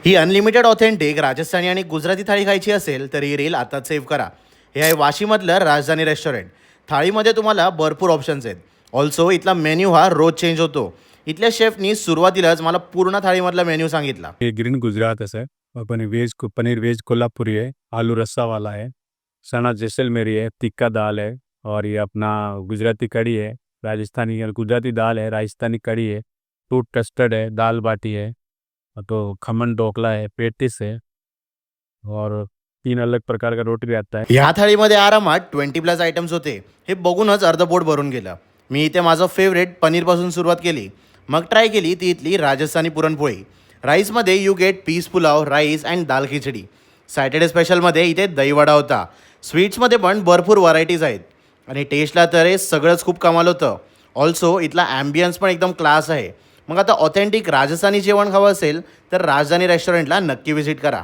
ही unlimited authentic Rajasthani आणि गुजराती थाळी खायची असेल तर ही रील आताच सेव्ह करा. हे आहे वाशीमधलं राजधानी रेस्टॉरंट. थाळीमध्ये तुम्हाला भरपूर ऑप्शन्स आहेत. ऑल्सो इथला मेन्यू हा रोज चेंज होतो. इथल्या शेफनी सुरुवातीलाच मला पूर्ण थाळीमधला मेन्यू सांगितला. ये ग्रीन गुजरात है सर। और पनीर वेज कोल्हापुरी है, आलू रस्सा वाला है, सना जैसलमेरी है, तिक्का दाल है, और ये अपना गुजराती कड़ी है, राजस्थानी और गुजराती दाल है, राजस्थानी कड़ी है, फ्रूट कस्टर्ड है, दाल बाटी है, तो खमन ढोकला है, पेटिस है, और 3 अलग प्रकार का रोटी रहता है। ह्या थाळीमध्ये आरामात 20+ आयटम्स होते. हे बघूनच अर्ध पोट भरून गेलं. मी इथे माझं फेवरेट पनीरपासून सुरुवात केली. मग ट्राय केली ती इथली राजस्थानी पुरणपोळी. राईसमध्ये you get peas pulao, rice and dal khichdi. Saturday स्पेशलमध्ये इथे दहीवडा होता. स्वीट्समध्ये पण भरपूर व्हरायटीज आहेत. आणि टेस्टला तर हे सगळंच खूप कमाल होतं. ऑल्सो इथला ॲम्बियन्स पण एकदम क्लास आहे. मग आता ऑथेंटिक राजस्थानी जेवण खावं असेल तर राजधानी रेस्टॉरंटला नक्की व्हिजिट करा.